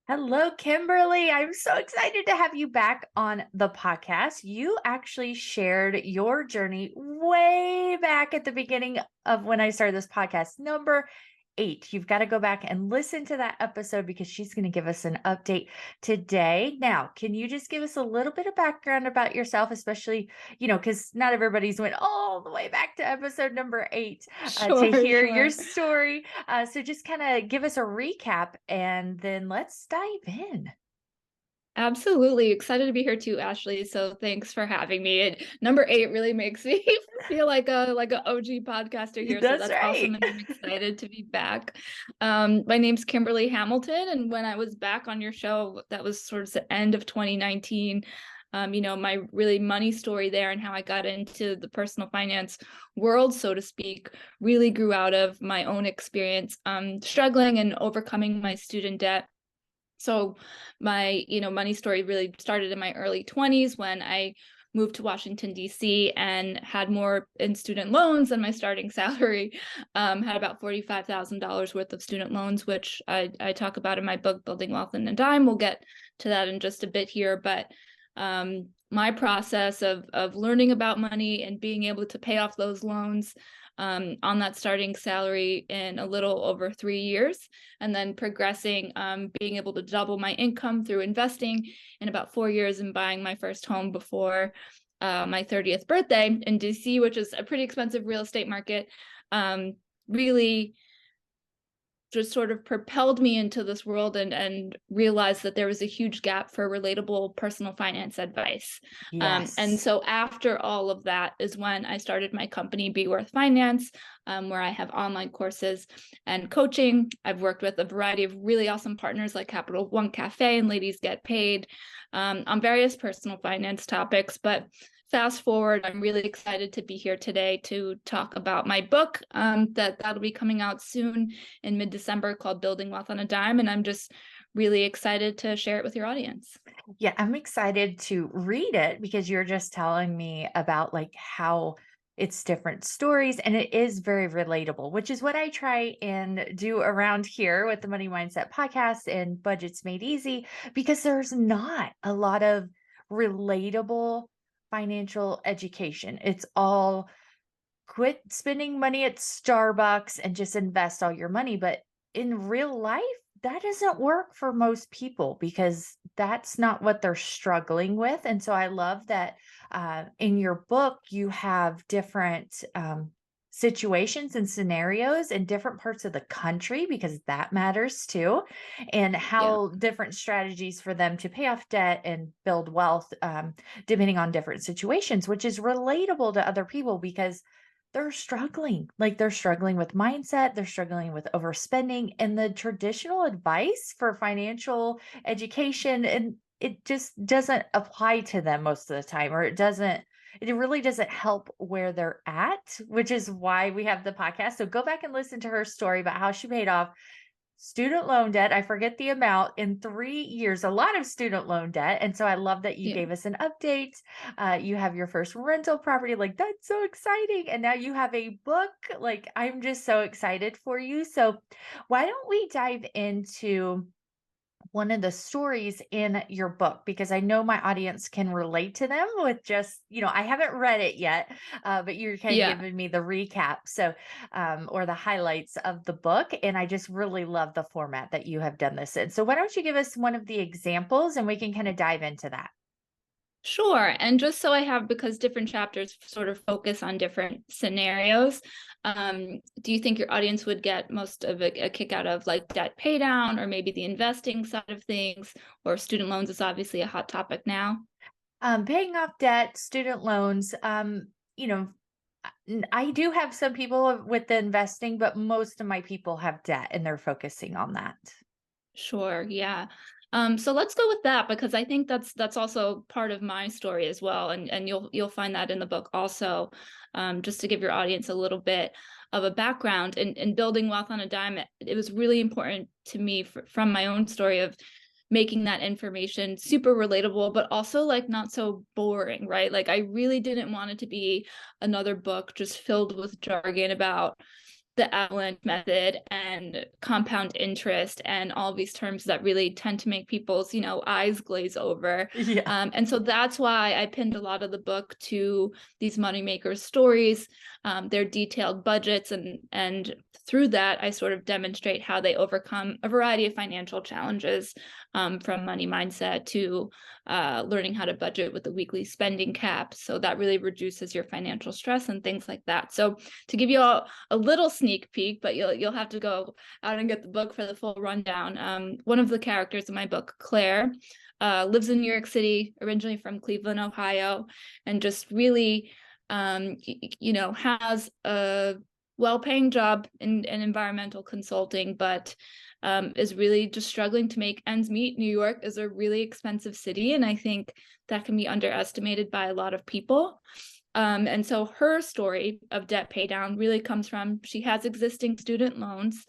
Hello, Kimberly. I'm so excited to have you back on the podcast. You actually shared your journey way back at the beginning of when I started this podcast, number 8. You've got to go back and listen to that episode because she's going to give us an update today. Now, can you just give us a little bit of background about yourself, especially, because not everybody's went all the way back to episode number 8 to Sure, hear your sure. story. So just kind of give us a recap and then let's dive in. Absolutely excited to be here too, Ashley. So thanks for having me. And number 8 really makes me feel like a OG podcaster here. So That's that's awesome, right. and I'm excited to be back. My name's Kimberly Hamilton, and when I was back on your show, that was sort of the end of 2019. My really money story there and how I got into the personal finance world, so to speak, really grew out of my own experience struggling and overcoming my student debt. So my, money story really started in my early 20s when I moved to Washington, D.C. and had more in student loans than my starting salary. Had about $45,000 worth of student loans, which I talk about in my book, Building Wealth in a Dime. We'll get to that in just a bit here. But my process of learning about money and being able to pay off those loans on that starting salary in a little over 3 years, and then progressing, being able to double my income through investing in about 4 years and buying my first home before my 30th birthday in DC, which is a pretty expensive real estate market. Really just sort of propelled me into this world and realized that there was a huge gap for relatable personal finance advice. And Yes. so after all of that is when I started my company, Be Worth Finance, where I have online courses and coaching. I've worked with a variety of really awesome partners like Capital One Cafe and Ladies Get Paid on various personal finance topics. But fast forward, I'm really excited to be here today to talk about my book that'll be coming out soon in mid-December, called Building Wealth on a Dime. And I'm just really excited to share it with your audience. Yeah, I'm excited to read it because you're just telling me about like how it's different stories and it is very relatable, which is what I try and do around here with the Money Mindset podcast and Budgets Made Easy, because there's not a lot of relatable financial education. It's all quit spending money at Starbucks and just invest all your money. But in real life, that doesn't work for most people because that's not what they're struggling with. And so I love that in your book, you have different situations and scenarios in different parts of the country because that matters too, and Yeah. how different strategies for them to pay off debt and build wealth depending on different situations, which is relatable to other people because they're struggling. Like they're struggling with mindset, they're struggling with overspending, and the traditional advice for financial education, and it just doesn't apply to them most of the time, or it really doesn't help where they're at, which is why we have the podcast. So go back and listen to her story about how she paid off student loan debt. I forget the amount in 3 years, a lot of student loan debt. And so I love that you Yeah. gave us an update. You have your first rental property. Like, that's so exciting. And now you have a book. Like, I'm just so excited for you. So, why don't we dive into one of the stories in your book, because I know my audience can relate to them with just, I haven't read it yet, but you're kind of Yeah. giving me the recap. So, or the highlights of the book. And I just really love the format that you have done this in. So, why don't you give us one of the examples and we can kind of dive into that? Sure. And just so I have, because different chapters sort of focus on different scenarios, do you think your audience would get most of a kick out of like debt pay down, or maybe the investing side of things, or student loans is obviously a hot topic now? Paying off debt, student loans, you know, I do have some people with the investing, but most of my people have debt and they're focusing on that. Sure, yeah. So let's go with that, because I think that's also part of my story as well, and you'll find that in the book also. Just to give your audience a little bit of a background in building wealth on a dime, it was really important to me from my own story of making that information super relatable, but also like not so boring, right? Like I really didn't want it to be another book just filled with jargon about the avalanche method and compound interest and all these terms that really tend to make people's, eyes glaze over. Yeah. And so that's why I pinned a lot of the book to these moneymakers stories, their detailed budgets, and through that, I sort of demonstrate how they overcome a variety of financial challenges, from money mindset to learning how to budget with the weekly spending cap. So that really reduces your financial stress and things like that. So to give you all a little sneak peek, but you'll have to go out and get the book for the full rundown. One of the characters in my book, Claire, lives in New York City, originally from Cleveland, Ohio, and just really, has a well-paying job in environmental consulting, but is really just struggling to make ends meet. New York is a really expensive city, and I think that can be underestimated by a lot of people. And so her story of debt pay down really comes from, she has existing student loans,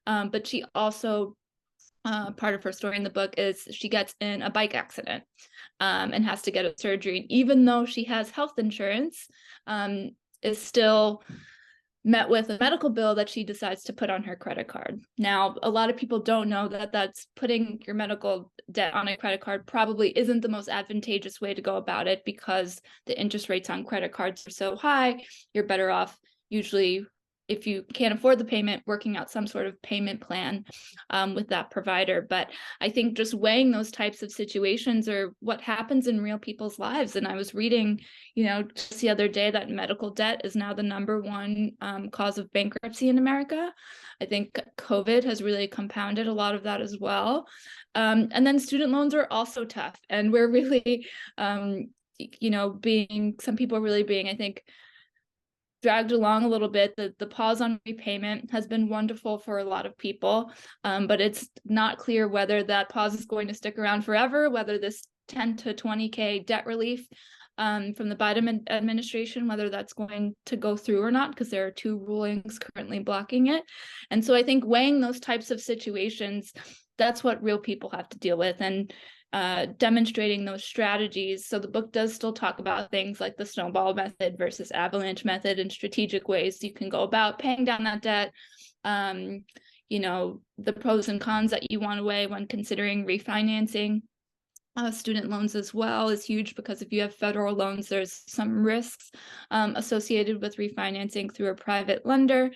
but she also, part of her story in the book is she gets in a bike accident, and has to get a surgery. And even though she has health insurance, is still met with a medical bill that she decides to put on her credit card. Now, a lot of people don't know that that's putting your medical debt on a credit card probably isn't the most advantageous way to go about it, because the interest rates on credit cards are so high. You're better off usually, if you can't afford the payment, working out some sort of payment plan with that provider. But I think just weighing those types of situations are what happens in real people's lives. And I was reading, just the other day, that medical debt is now the #1 cause of bankruptcy in America. I think COVID has really compounded a lot of that as well. And then student loans are also tough. And we're really, some people are really being, I think, dragged along a little bit. The pause on repayment has been wonderful for a lot of people, but it's not clear whether that pause is going to stick around forever, whether this 10 to 20K debt relief from the Biden administration, whether that's going to go through or not, because there are 2 rulings currently blocking it. And so I think weighing those types of situations, that's what real people have to deal with, and demonstrating those strategies. So the book does still talk about things like the snowball method versus avalanche method, and strategic ways you can go about paying down that debt. The pros and cons that you want to weigh when considering refinancing. Student loans as well is huge, because if you have federal loans, there's some risks associated with refinancing through a private lender,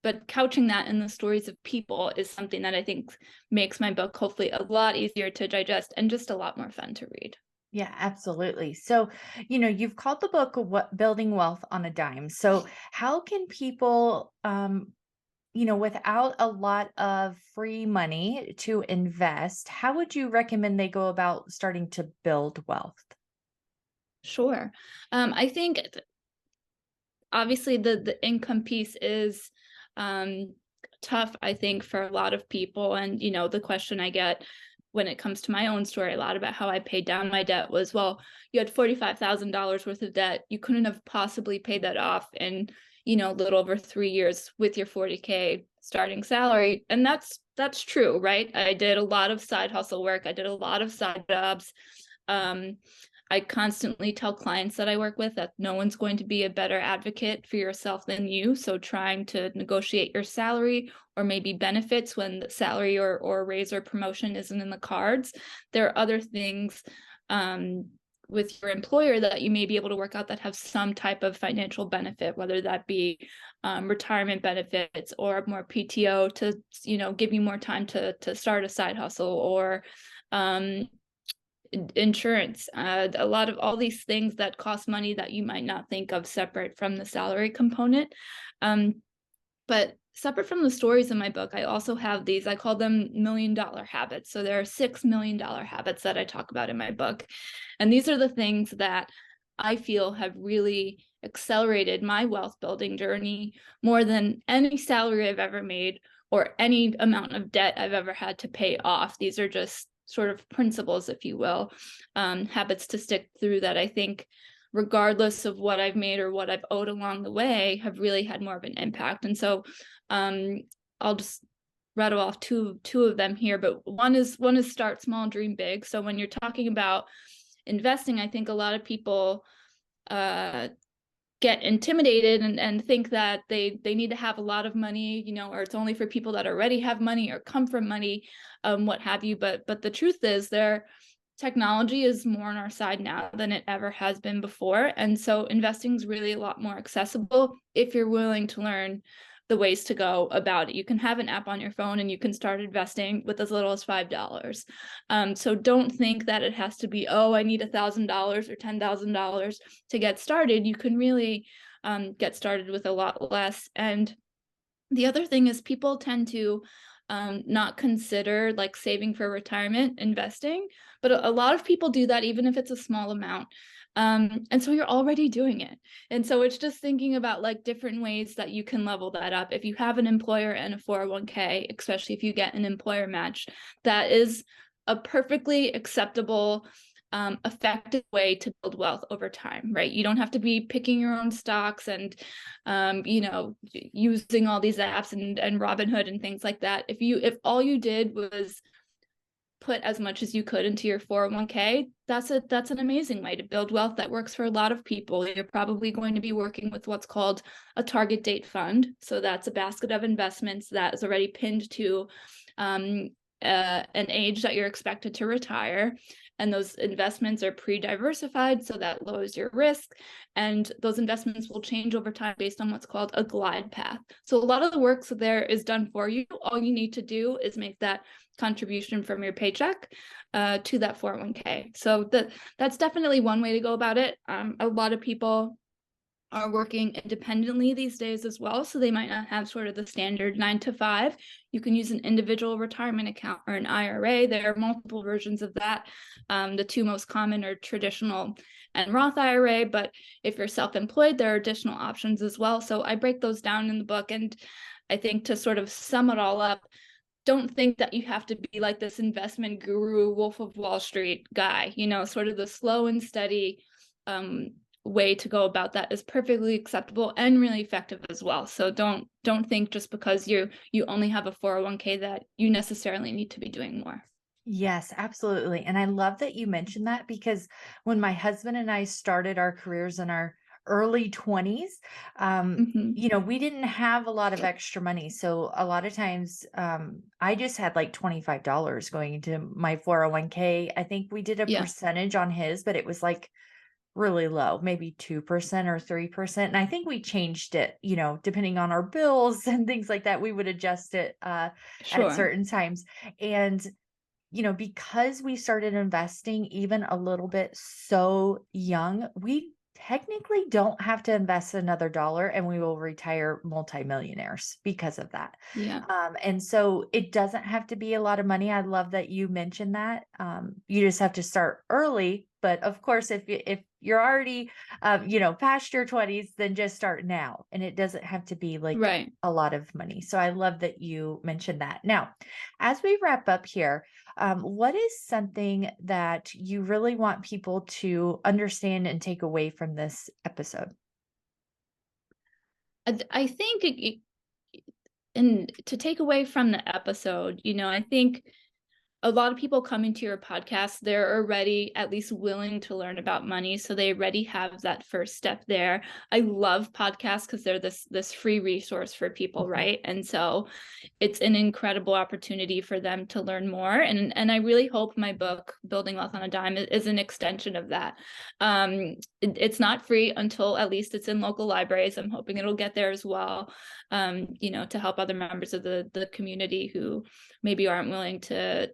but couching that in the stories of people is something that I think makes my book hopefully a lot easier to digest and just a lot more fun to read. Yeah, absolutely. So, you've called the book What Building Wealth on a Dime. So, how can people, without a lot of free money to invest, how would you recommend they go about starting to build wealth? Sure. I think obviously the income piece is tough, I think, for a lot of people. And, the question I get when it comes to my own story a lot about how I paid down my debt was, well, you had $45,000 worth of debt. You couldn't have possibly paid that off in, a little over 3 years with your 40K starting salary. And that's true, right? I did a lot of side hustle work. I did a lot of side jobs. I constantly tell clients that I work with that no one's going to be a better advocate for yourself than you. So trying to negotiate your salary or maybe benefits when the salary or raise or promotion isn't in the cards. There are other things with your employer that you may be able to work out that have some type of financial benefit, whether that be retirement benefits or more PTO to, give you more time to start a side hustle, or insurance, a lot of all these things that cost money that you might not think of separate from the salary component. But separate from the stories in my book, I also have these, I call them $1 million habits. So there are $6 million habits that I talk about in my book. And these are the things that I feel have really accelerated my wealth building journey more than any salary I've ever made or any amount of debt I've ever had to pay off. These are just sort of principles, if you will, habits to stick through that I think, regardless of what I've made or what I've owed along the way, have really had more of an impact. And so I'll just rattle off two of them here, but one is start small, dream big. So when you're talking about investing, I think a lot of people get intimidated and think that they need to have a lot of money, or it's only for people that already have money or come from money, what have you. But the truth is, technology is more on our side now than it ever has been before. And so investing is really a lot more accessible if you're willing to learn the ways to go about it. You can have an app on your phone and you can start investing with as little as $5. So don't think that it has to be, oh, I need $1,000 or $10,000 to get started. You can really get started with a lot less. And the other thing is, people tend to not consider like saving for retirement investing, but a lot of people do that even if it's a small amount. And so you're already doing it. And so it's just thinking about like different ways that you can level that up. If you have an employer and a 401k, especially if you get an employer match, that is a perfectly acceptable, effective way to build wealth over time, right? You don't have to be picking your own stocks and, using all these apps and Robinhood and things like that. If all you did was put as much as you could into your 401k, that's an amazing way to build wealth that works for a lot of people. You're probably going to be working with what's called a target date fund. So that's a basket of investments that is already pinned to an age that you're expected to retire. And those investments are pre-diversified, so that lowers your risk. And those investments will change over time based on what's called a glide path. So a lot of the work there is done for you. All you need to do is make that contribution from your paycheck to that 401k. So that's definitely one way to go about it. A lot of people are working independently these days as well, so they might not have sort of the standard 9 to 5. You can use an individual retirement account or an IRA. There are multiple versions of that. The two most common are traditional and Roth IRA, but if you're self-employed, there are additional options as well. So I break those down in the book. And I think, to sort of sum it all up, don't think that you have to be like this investment guru, Wolf of Wall Street guy. Sort of the slow and steady way to go about that is perfectly acceptable and really effective as well. So don't think just because you only have a 401k that you necessarily need to be doing more. Yes, absolutely. And I love that you mentioned that, because when my husband and I started our careers in our early 20s, we didn't have a lot of extra money. So a lot of times, I just had like $25 going into my 401k. I think we did a Yeah. percentage on his, but it was like really low, maybe 2% or 3%. And I think we changed it, depending on our bills and things like that, we would adjust it at Sure. certain times. And because we started investing even a little bit so young, we technically don't have to invest another dollar, and we will retire multimillionaires because of that. Yeah. And so it doesn't have to be a lot of money. I love that you mentioned that. You just have to start early. But of course, if you're already, past your 20s, then just start now. And it doesn't have to be like Right. a lot of money. So I love that you mentioned that. Now, as we wrap up here, what is something that you really want people to understand and take away from this episode? I think and to take away from the episode, I think a lot of people coming to your podcast, they're already at least willing to learn about money. So they already have that first step there. I love podcasts because they're this free resource for people, right? And so it's an incredible opportunity for them to learn more. And I really hope my book, Building Wealth on a Dime, is an extension of that. It's not free until at least it's in local libraries. I'm hoping it'll get there as well, to help other members of the community who maybe aren't willing to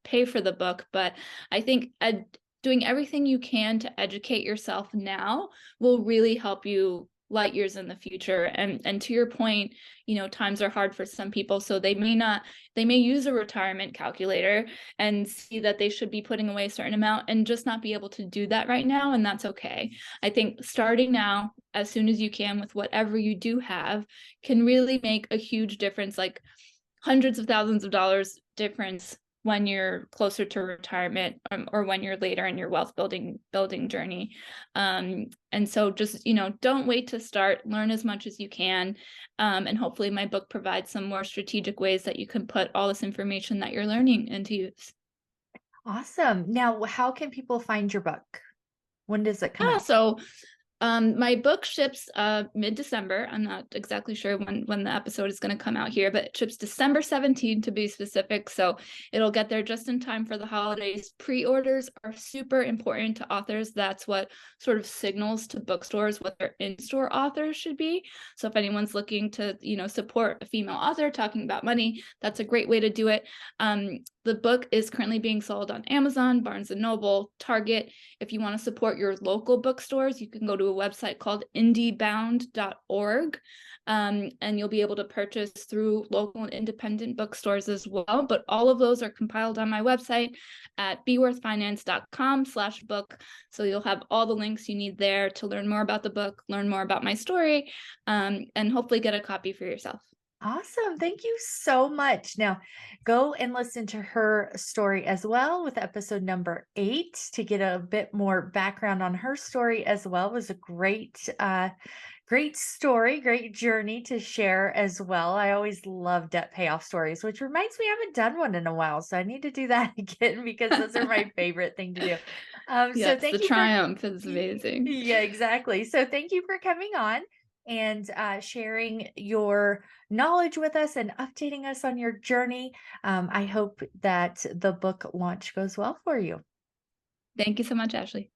pay for the book. But I think doing everything you can to educate yourself now will really help you light years in the future. And to your point, times are hard for some people, so they may use a retirement calculator and see that they should be putting away a certain amount and just not be able to do that right now. And that's okay. I think starting now, as soon as you can, with whatever you do have, can really make a huge difference, like hundreds of thousands of dollars difference when you're closer to retirement, or when you're later in your wealth building journey. And so just, don't wait to start, learn as much as you can. And hopefully my book provides some more strategic ways that you can put all this information that you're learning into use. Awesome. Now, how can people find your book? When does it come out? So My book ships mid-December. I'm not exactly sure when the episode is going to come out here, but it ships December 17th to be specific. So it'll get there just in time for the holidays. Pre-orders are super important to authors. That's what sort of signals to bookstores what their in-store authors should be. So if anyone's looking to, support a female author talking about money, that's a great way to do it. The book is currently being sold on Amazon, Barnes & Noble, Target. If you want to support your local bookstores, you can go to a website called indiebound.org, and you'll be able to purchase through local and independent bookstores as well. But all of those are compiled on my website at beworthfinance.com/book. So you'll have all the links you need there to learn more about the book, learn more about my story, and hopefully get a copy for yourself. Awesome. Thank you so much. Now, go and listen to her story as well with episode number 8 to get a bit more background on her story as well. It was a great story, great journey to share as well. I always love debt payoff stories, which reminds me I haven't done one in a while, so I need to do that again because those are my favorite thing to do. So Yes, the thank you for triumph is amazing. yeah, exactly. So thank you for coming on and sharing your knowledge with us and updating us on your journey. I hope that the book launch goes well for you. Thank you so much, Ashley.